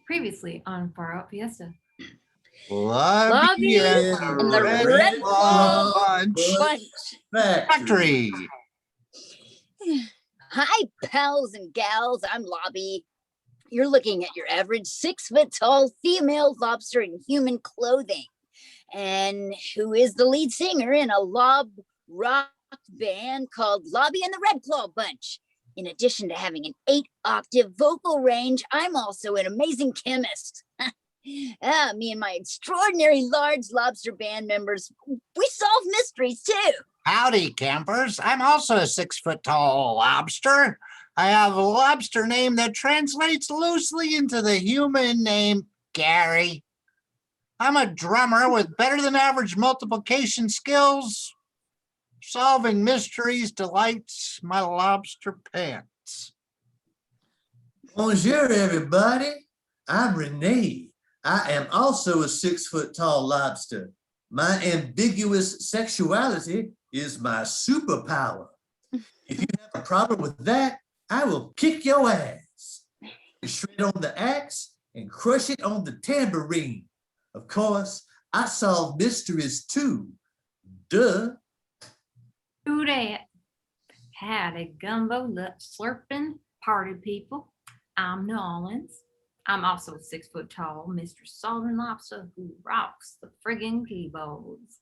Previously on Far Out Fiesta. Lobby and the Red Claw Bunch Factory. Hi, pals and gals. I'm Lobby. You're looking at your average 6-foot-tall female lobster in human clothing, and who is the lead singer in a lob rock band called Lobby and the Red Claw Bunch. In addition to having an 8-octave vocal range, I'm also an amazing chemist. Me and my extraordinary large lobster band members, we solve mysteries too. Howdy, campers. I'm also a 6-foot-tall lobster. I have a lobster name that translates loosely into the human name Gary. I'm a drummer with better than average multiplication skills. Solving mysteries delights my lobster pants. Bonjour, everybody. I'm Renee. I am also a 6-foot-tall lobster. My ambiguous sexuality is my superpower. If you have a problem with that, I will kick your ass, shred on the axe, and crush it on the tambourine. Of course, I solve mysteries too. Duh. Who dat? Howdy, gumbo, slurping, party people. I'm Nolans. I'm also a 6-foot-tall Mr. Southern Lobster who rocks the friggin' keyboards.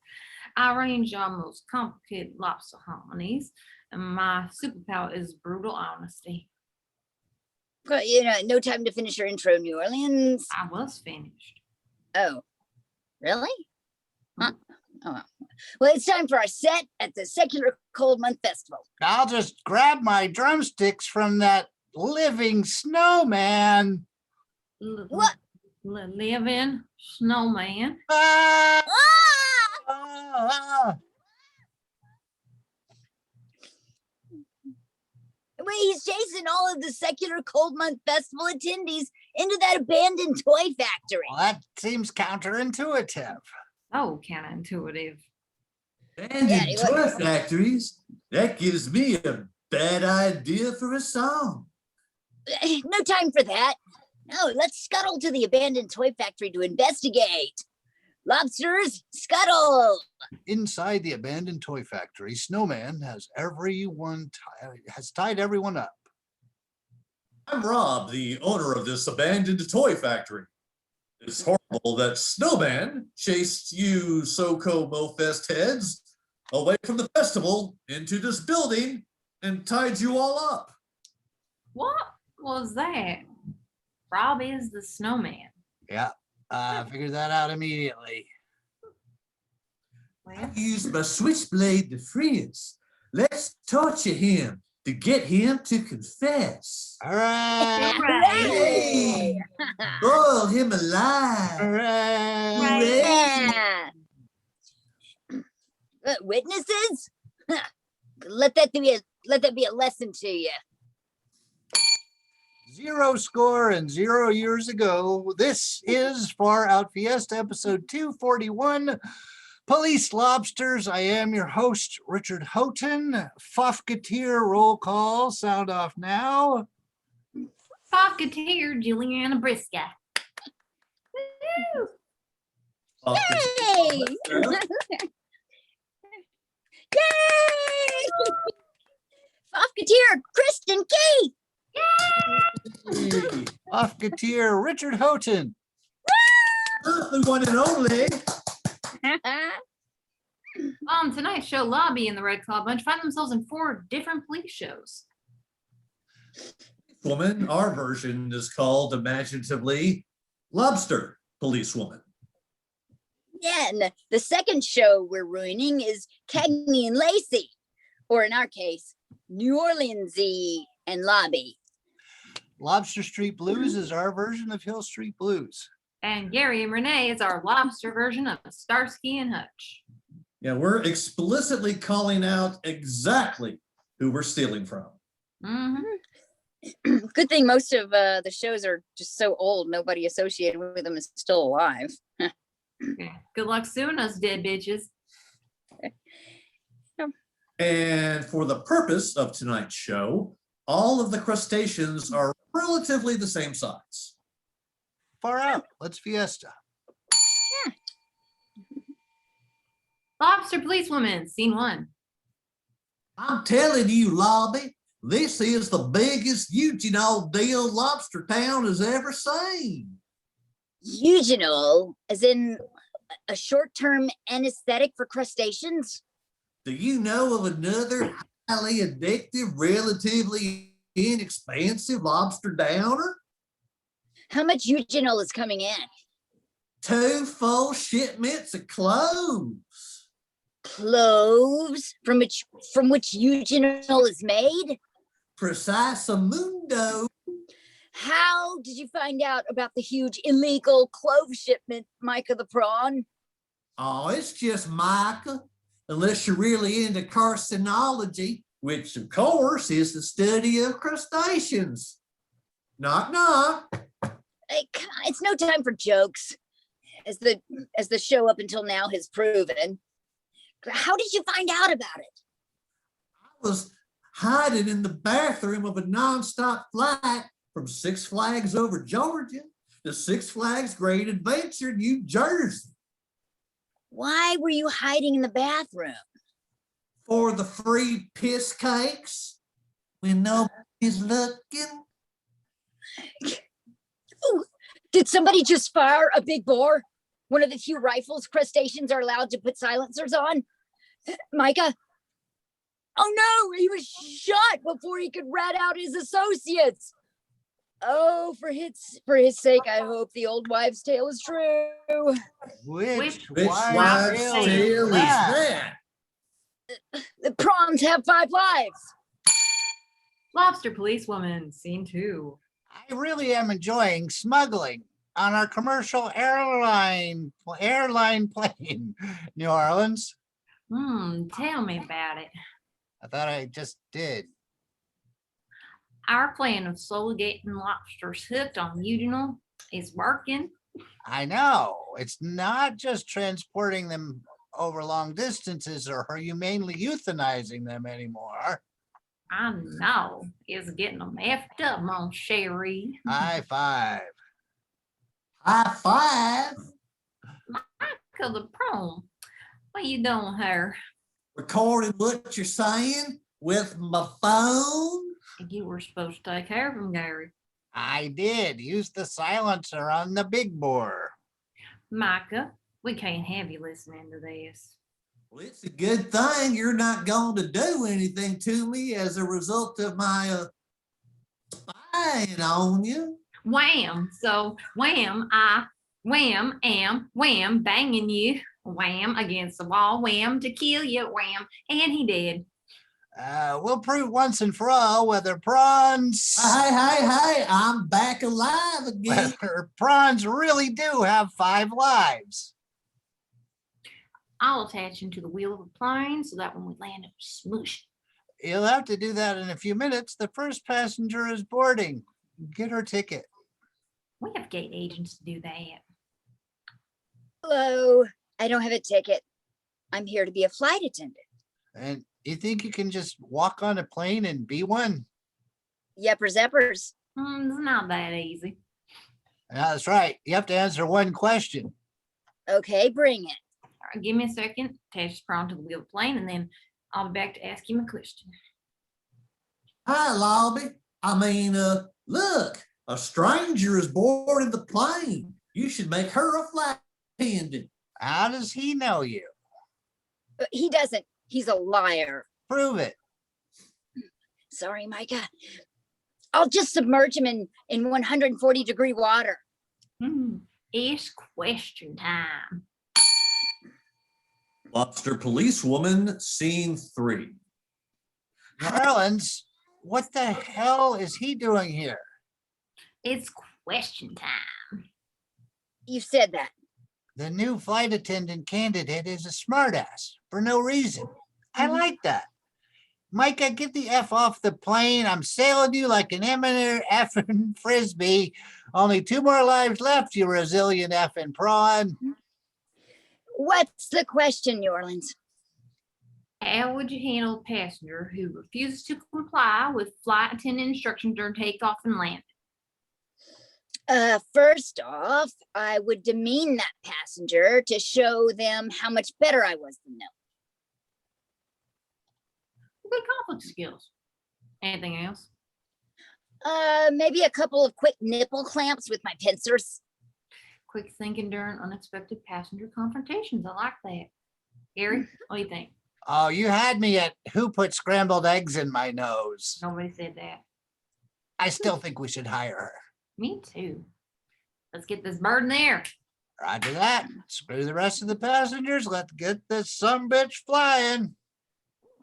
I arrange our most complicated lobster harmonies, and my superpower is brutal honesty. Well, no time to finish your intro, New Orleans. I was finished. Oh, really? Huh? Oh, well, it's time for our set at the Secular Cold Month Festival. I'll just grab my drumsticks from that living snowman. What? Living snowman. Ah! Ah! Ah! Wait, he's chasing all of the Secular Cold Month Festival attendees into that abandoned toy factory. Well, that seems counterintuitive. Oh, counterintuitive. Abandoned toy factories? That gives me a bad idea for a song. No time for that. No, let's scuttle to the abandoned toy factory to investigate. Lobsters, scuttle! Inside the abandoned toy factory, Snowman has tied everyone up. I'm Robb, the owner of this abandoned toy factory. It's horrible that Snowman chased you SoCo MoFest heads away from the festival into this building and tied you all up. What was that? Robb is the snowman. Yeah, I figured that out immediately. I used my switchblade to free us. Let's torture him to get him to confess. All right. Hey, boil him alive. All right. Yeah. Witnesses? Let that be a lesson to you. 0 score and 0 years ago. This is Far Out Fiesta, episode 241. Police Lobsters. I am your host, Richard Houghton. Fofketeer roll call. Sound off now. Fofketeer, JuliAnna Briscoe. Yay! Yay! Fofketeer, Kristin Keith. Fofketeer, Richard Houghton. The one and only. On tonight's show, Lobby and the Red Claw Bunch find themselves in 4 different police shows. Woman, our version is called imaginatively Lobster Policewoman. Yeah, and the second show we're ruining is Cagney and Lacey, or in our case, New Orleansy and Lobby. Lobster Street Blues is our version of Hill Street Blues. And Gary and Renee is our lobster version of Starsky and Hutch. Yeah, we're explicitly calling out exactly who we're stealing from. Mm-hmm. Good thing most of the shows are just so old, nobody associated with them is still alive. Yeah. Good luck suing us, dead bitches. And for the purpose of tonight's show, all of the crustaceans are relatively the same size. Far out. Let's fiesta. Lobster policewoman, scene 1. I'm telling you, Lobby, this is the biggest Eugenol deal Lobster Town has ever seen. Eugenol, as in a short-term anesthetic for crustaceans? Do you know of another highly addictive, relatively inexpensive lobster downer? How much eugenol is coming in? 2 full shipments of cloves. Cloves from which eugenol is made? Precisamundo. How did you find out about the huge illegal clove shipment, Micah the prawn? Oh, it's just Micah. Unless you're really into carcinology, which of course is the study of crustaceans. Knock, knock. It's no time for jokes, as the show up until now has proven. How did you find out about it? I was hiding in the bathroom of a nonstop flight from Six Flags over Georgia to Six Flags Great Adventure, New Jersey. Why were you hiding in the bathroom? For the free piss cakes when nobody's looking. Ooh, did somebody just fire a big bore? One of the few rifles crustaceans are allowed to put silencers on? Micah? Oh no, he was shot before he could rat out his associates. Oh, for his sake, I hope the old wives' tale is true. Which Which wives' wives' tale tale is that? The prawns have 5 lives. Lobster policewoman, scene 2. I really am enjoying smuggling on our commercial airline plane, New Orleans. Tell me about it. I thought I just did. Our plan of slowly getting lobsters hooked on eugenol is working. I know. It's not just transporting them over long distances or humanely euthanizing them anymore. I know. It's getting them effed up, Mon Cherie. High five. High five. Micah the prawn. What you doing here? Recording what you're saying with my phone. You were supposed to take care of him, Gary. I did. Use the silencer on the big bore. Micah, we can't have you listening to this. Well, it's a good thing you're not going to do anything to me as a result of my spying on you. Wham! So wham, wham, banging you. Wham against the wall, wham to kill you, wham. And he did. We'll prove once and for all whether prawns Hey, I'm back alive again. whether prawns really do have 5 lives. I'll attach him to the wheel of the plane so that when we land, it'll smoosh. You'll have to do that in a few minutes. The first passenger is boarding. Get her ticket. We have gate agents to do that. Hello, I don't have a ticket. I'm here to be a flight attendant. And you think you can just walk on a plane and be one? Yeppers eppers. It's not that easy. That's right. You have to answer one question. Okay, bring it. All right, give me a second. Attach this prawn to the wheel of the plane, and then I'll be back to ask you my question. Hi, Lobby. Look, a stranger is boarding the plane. You should make her a flight attendant. How does he know you? He doesn't. He's a liar. Prove it. Sorry, Micah. I'll just submerge him in 140-degree water. It's question time. Lobster policewoman, scene 3. Orleans, what the hell is he doing here? It's question time. You said that. The new flight attendant candidate is a smartass for no reason. I like that. Micah, get the F off the plane. I'm sailing you like an eminent effing frisbee. Only 2 more lives left, you resilient effing prawn. What's the question, New Orleans? How would you handle a passenger who refuses to comply with flight attendant instructions during takeoff and landing? First off, I would demean that passenger to show them how much better I was than them. Good conflict skills. Anything else? Maybe a couple of quick nipple clamps with my pincers. Quick thinking during unexpected passenger confrontations. I like that. Gary, what do you think? Oh, you had me at who put scrambled eggs in my nose. Nobody said that. I still think we should hire her. Me too. Let's get this bird in the air. Roger that. Screw the rest of the passengers. Let's get this sumbitch flying.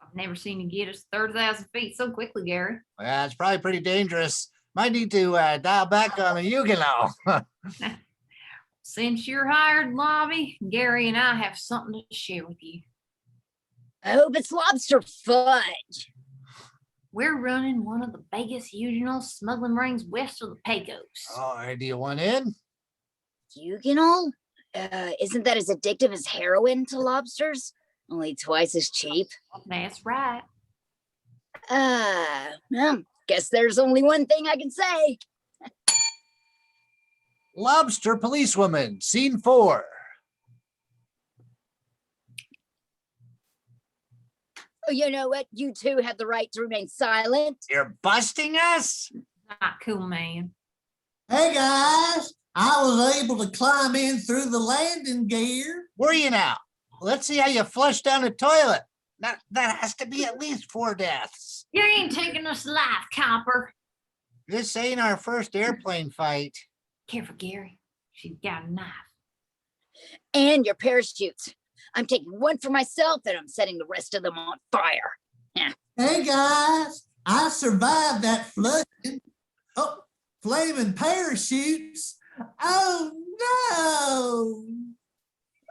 I've never seen you get us 30,000 feet so quickly, Gary. Well, it's probably pretty dangerous. Might need to dial back on the Huguenot. Since you're hired, Lobby, Gary and I have something to share with you. I hope it's lobster fudge. We're running one of the biggest Huguenot smuggling rings west of the Pecos. All right, do you want in? Huguenot? Isn't that as addictive as heroin to lobsters? Only twice as cheap. That's right. Well, guess there's only one thing I can say. Lobster policewoman, scene 4. Oh, you know what? You two have the right to remain silent. You're busting us? Not cool, man. Hey guys, I was able to climb in through the landing gear. Were you now? Let's see how you flush down a toilet. That has to be at least 4 deaths. You ain't taking us alive, copper. This ain't our first airplane fight. Careful, Gary. She's got a knife. And your parachutes. I'm taking one for myself and I'm setting the rest of them on fire. Hey guys, I survived that flooding. Oh, flaming parachutes. Oh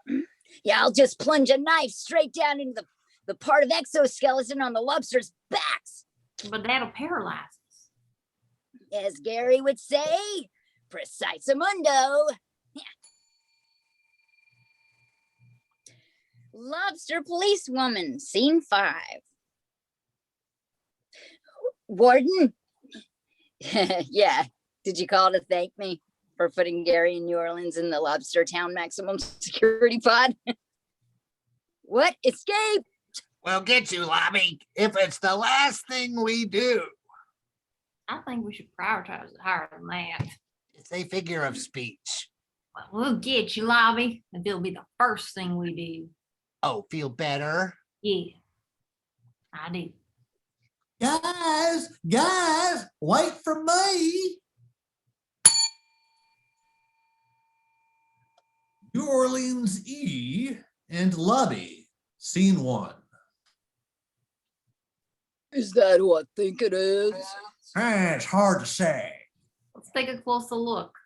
no. Yeah, I'll just plunge a knife straight down into the part of exoskeleton on the lobster's backs. But that'll paralyze us. As Gary would say, precisamundo. Lobster policewoman, scene 5. Warden? Yeah, did you call to thank me for putting Gary and New Orleans in the Lobster Town maximum security pod? What? Escape? We'll get you, Lobby, if it's the last thing we do. I think we should prioritize it higher than that. It's a figure of speech. Well, we'll get you, Lobby, and it'll be the first thing we do. Oh, feel better? Yeah, I do. Guys, wait for me. New Orleans E and Lobby, scene 1. Is that who I think it is? It's hard to say. Let's take a closer look.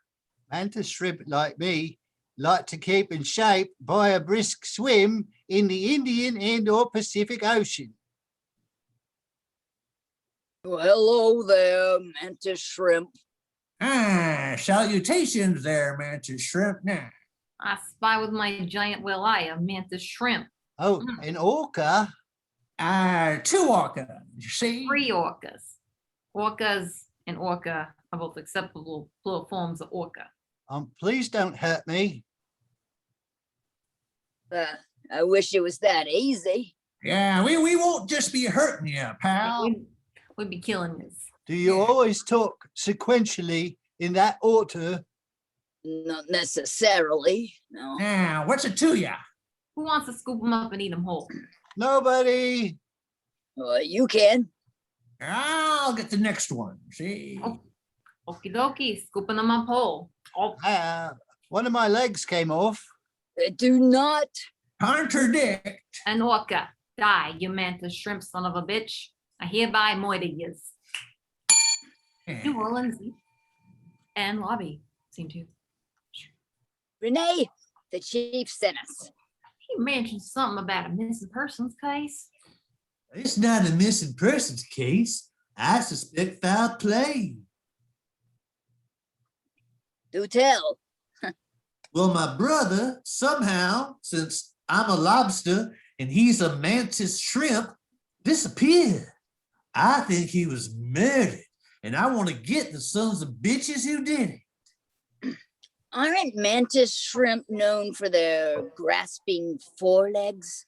Mantis shrimp like me like to keep in shape by a brisk swim in the Indian and or Pacific Ocean. Well, hello there, mantis shrimp. Salutations there, mantis shrimp. Now, I spy with my giant well eye a mantis shrimp. Oh, an orca? 2 orca, you see? 3 orcas. Orcas and orca are both acceptable plural forms of orca. Please don't hurt me. I wish it was that easy. Yeah, we won't just be hurting you, pal. We'd be killing this. Do you always talk sequentially in that order? Not necessarily, no. Now, what's it to ya? Who wants to scoop them up and eat them whole? Nobody. You can. I'll get the next one, see? Oh. Okie dokie, scooping them up whole. Oh, One of my legs came off. Do not. Contradict. an orca. Die, you mantis shrimp son of a bitch. I hereby moida yous. New Orleans and Lobby seem to. Renee, the chief sent us. He mentioned something about a missing persons case. It's not a missing persons case. I suspect foul play. Do tell. Well, my brother, somehow, since I'm a lobster and he's a mantis shrimp, disappeared. I think he was murdered, and I want to get the sons of bitches who did it. Aren't mantis shrimp known for their grasping forelegs?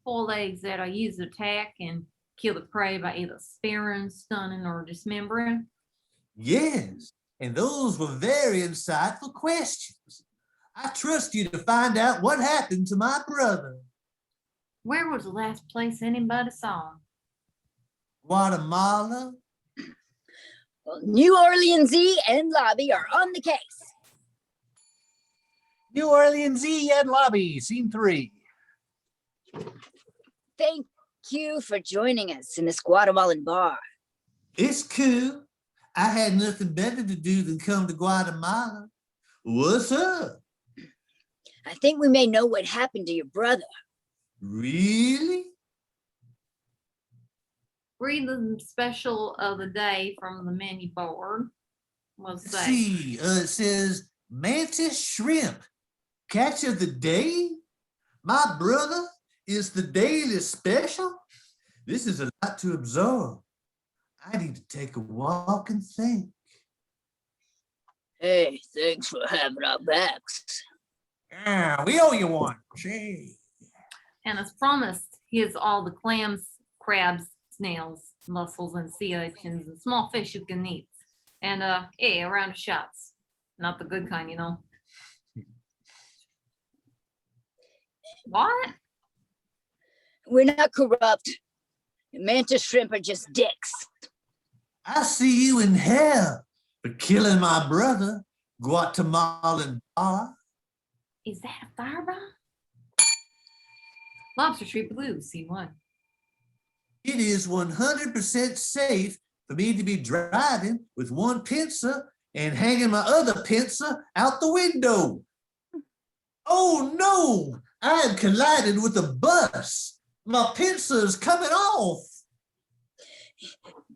Forelegs that are used to attack and kill the prey by either spearing, stunning, or dismembering. Yes, and those were very insightful questions. I trust you to find out what happened to my brother. Where was the last place anybody saw him? Guatemala? Well, New Orleans and Lobby are on the case. New Orleans and Lobby, scene 3. Thank you for joining us in this Guatemalan bar. It's cool. I had nothing better to do than come to Guatemala. What's up? I think we may know what happened to your brother. Really? Read the special of the day from the menu board. Was Let's that? see, it says mantis shrimp. Catch of the day? My brother is the daily special? This is a lot to absorb. I need to take a walk and think. Hey, thanks for having our backs. Yeah, we owe you one. Gee. And as promised, here's all the clams, crabs, snails, mussels, and sea urchins, and small fish you can eat. And a round of shots. Not the good kind, you know. What? We're not corrupt. Mantis shrimp are just dicks. I see you in hell for killing my brother, Guatemalan bar. Is that a firebomb? Lobster Street Blues, scene 1. It is 100% safe for me to be driving with one pincer and hanging my other pincer out the window. Oh no, I am colliding with a bus. My pincer is coming off.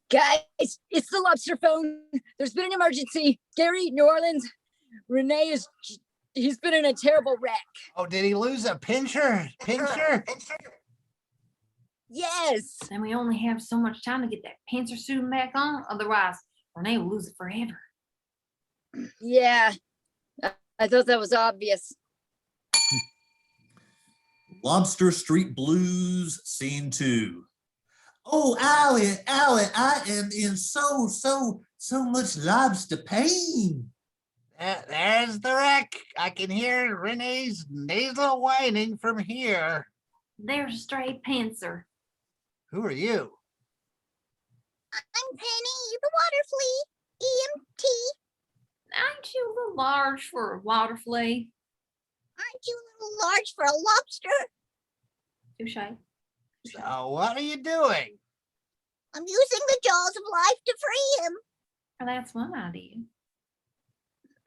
Guys, it's the lobster phone. There's been an emergency. Gary, New Orleans. Renee he's been in a terrible wreck. Oh, did he lose a pincher? Pincher? Yes. And we only have so much time to get that pincer suit back on. Otherwise, Renee will lose it forever. Yeah. I thought that was obvious. Lobster Street Blues, scene 2. Oh, owie, I am in so much lobster pain. There's the wreck. I can hear Renee's nasal whining from here. There's a stray pincer. Who are you? I'm Penny, the water flea. EMT. Aren't you a little large for a water flea? Aren't you a little large for a lobster? Touche. So what are you doing? I'm using the jaws of life to free him. Well, that's one idea.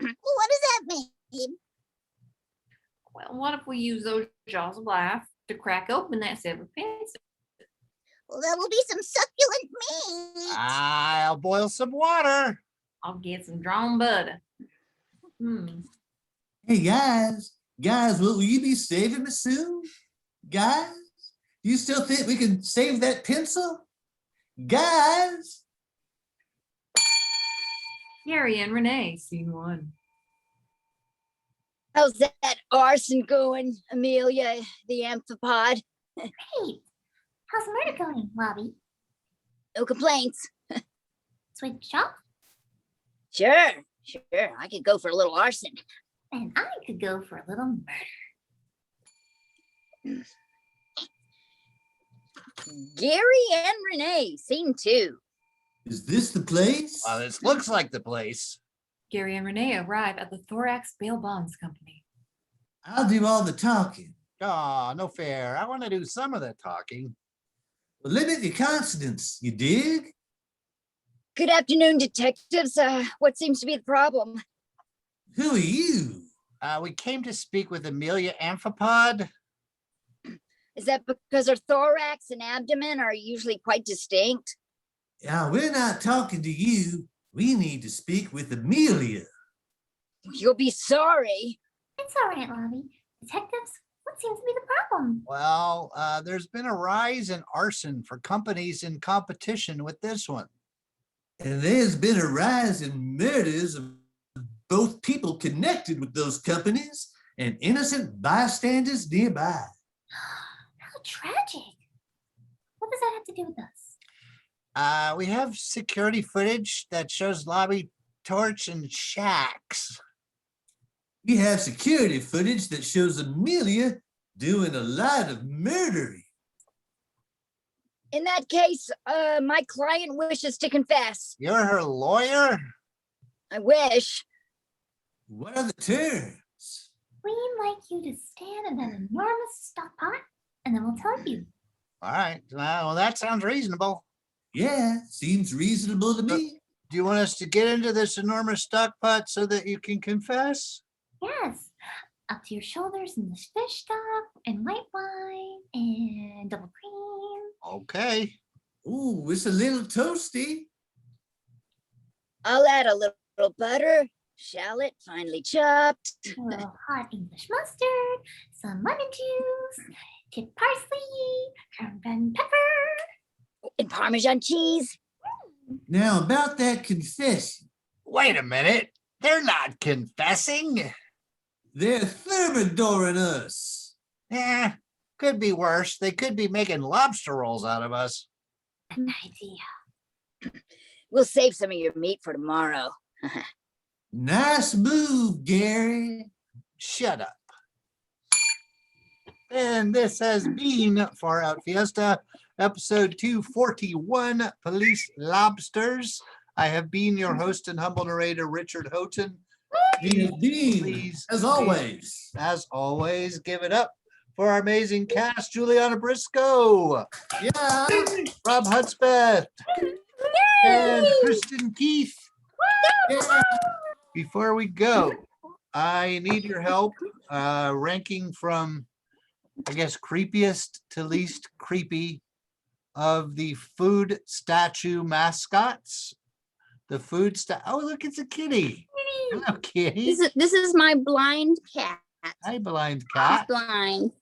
Well, what does that mean? Well, what if we use those jaws of life to crack open that severed pincer? Well, that will be some succulent meat. I'll boil some water. I'll get some drawn butter. Hey guys, will you be saving me soon? Guys, do you still think we can save that pencil? Guys, Gary and Renee, scene 1. How's that arson going, Amelia, the amphipod? Hey, how's murder going, Robbie? No complaints. Switch off? Sure. I could go for a little arson. And I could go for a little murder. Gary and Renee, scene 2. is this the place? Well, this looks like the place. Gary and Renee arrive at the Thorax Bail Bonds Company. I'll do all the talking. Oh, no fair. I want to do some of the talking. Well, limit your consonants, you dig? Good afternoon, detectives. What seems to be the problem? Who are you? We came to speak with Amelia Amphipod. Is that because her thorax and abdomen are usually quite distinct? Yeah, we're not talking to you. We need to speak with Amelia. You'll be sorry. It's all right, Robbie. Detectives, what seems to be the problem? Well, there's been a rise in arson for companies in competition with this one. And there's been a rise in murders of both people connected with those companies and innocent bystanders nearby. How tragic. What does that have to do with us? We have security footage that shows lobby torch and shacks. We have security footage that shows Amelia doing a lot of murdering. In that case, my client wishes to confess. You're her lawyer? I wish. What are the terms? We'd like you to stand in an enormous stock pot, and then we'll tell you. All right. Well, that sounds reasonable. Yeah, seems reasonable to me. Do you want us to get into this enormous stock pot so that you can confess? Yes, up to your shoulders in this fish stock, and white wine, and double cream. Okay. Ooh, it's a little toasty. I'll add a little butter, shallot finely chopped. A little hot English mustard, some lemon juice, tip parsley, and pepper. And Parmesan cheese. Now about that confession. Wait a minute. They're not confessing. They're thermidoring us. Could be worse. They could be making lobster rolls out of us. An idea. We'll save some of your meat for tomorrow. Nice move, Gary. Shut up. And this has been Far Out Fiesta, episode 241, Police Lobsters. I have been your host and humble narrator, Richard Houghton. Dean, Please, as always. As always, give it up for our amazing cast, JuliAnna Briscoe, Yeah. Robb Hudspeth, and Kristin Keith. Yeah. Before we go, I need your help ranking from, I guess, creepiest to least creepy of the food statue mascots. The food oh, look, it's a kitty. Hello, kitty. This is my blind cat. Hi, blind He's cat. blind.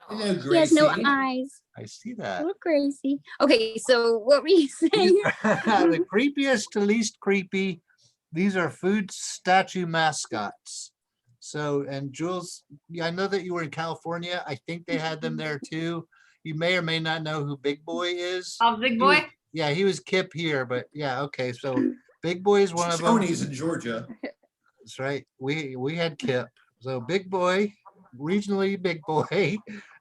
Hello, He has no Gracie. eyes. I see that. Look crazy. Okay, so what were you saying? The creepiest to least creepy. These are food statue mascots. So, and Jules, yeah, I know that you were in California. I think they had them there too. You may or may not know who Big Boy is. Oh, big boy. Yeah, he was Kip here, but yeah, okay. So Big Boy is one of them. Tony's in Georgia. That's right. We had Kip. So Big Boy, regionally Big Boy,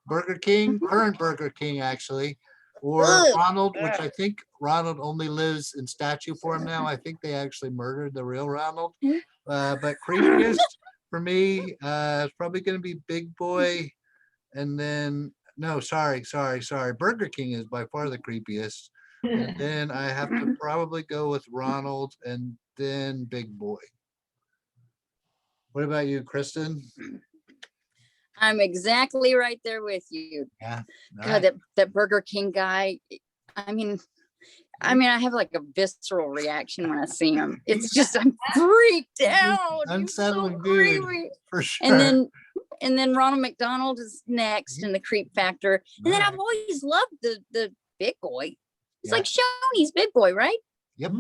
Burger King, current Burger King actually, or Ugh. Ronald, which I think Ronald only lives in statue form now. I think they actually murdered the real Ronald. But creepiest for me, it's probably going to be Big Boy, and then no, sorry. Burger King is by far the creepiest. And then I have to probably go with Ronald and then Big Boy. What about you, Kristin? I'm exactly right there with you. Yeah. God, that Burger King guy. I mean, I have like a visceral reaction when I see him. It's just I'm freaked out. He's so Unsettling dude, creepy. for sure. And then Ronald McDonald is next in the creep factor. And then I've always loved the Big Boy. It's like Shoney's Big Boy, right? Yep.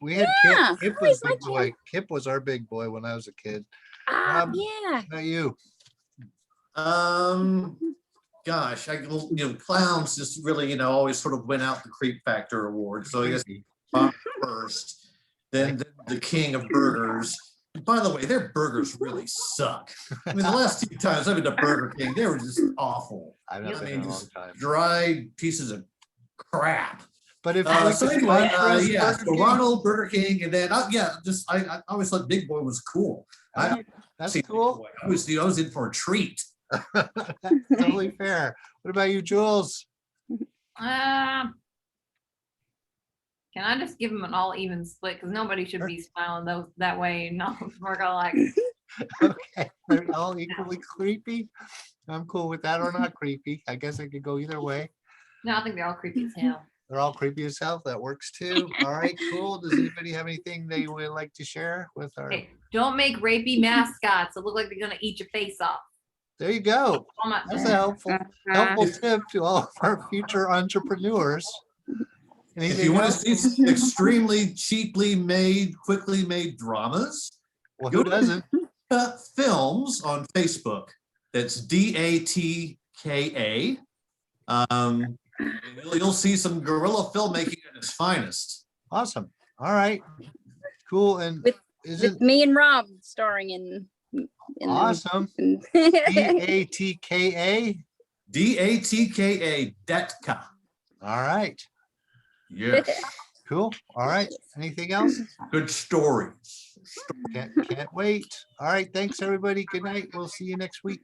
We had Yeah, Kip. Kip I was always Big liked Boy. him. Kip was our Big Boy when I was a kid. Yeah. How about you? Gosh, clowns just really, always sort of went out the creep factor award. So I guess Bob first, then the king of burgers. And by the way, their burgers really suck. I mean, the last 2 times I've been to Burger King, they were just awful. I've not I been mean, in a long just time. dry pieces of crap. But if So anyway, Burger so King- Ronald, Burger King, and then I always thought Big Boy was cool. That's See, cool. I was in for a treat. That's totally fair. What about you, Jules? Can I just give them an all even split? Because nobody should be smiling those that way. No, we're gonna like. Okay, they're all equally creepy. I'm cool with that or not creepy. I guess I could go either way. No, I think they're all creepy as hell. They're all creepy as hell. That works too. All right, cool. Does anybody have anything they would like to share with our? Hey, don't make rapey mascots that look like they're gonna eat your face off. There you go. Oh my- That's a helpful tip to all of our future entrepreneurs. If Anything you want to else? see some extremely cheaply made, quickly made dramas, Well, who doesn't? Films on Facebook. That's DATKA. And you'll see some guerrilla filmmaking at its finest. Awesome. All right. Cool. And With isn't me and Rob starring in them. awesome? And- DATKA. DATKA. Datka. All right. Yes. Cool. All right. Anything else? Good stories. Can't wait. All right. Thanks, everybody. Good night. We'll see you next week.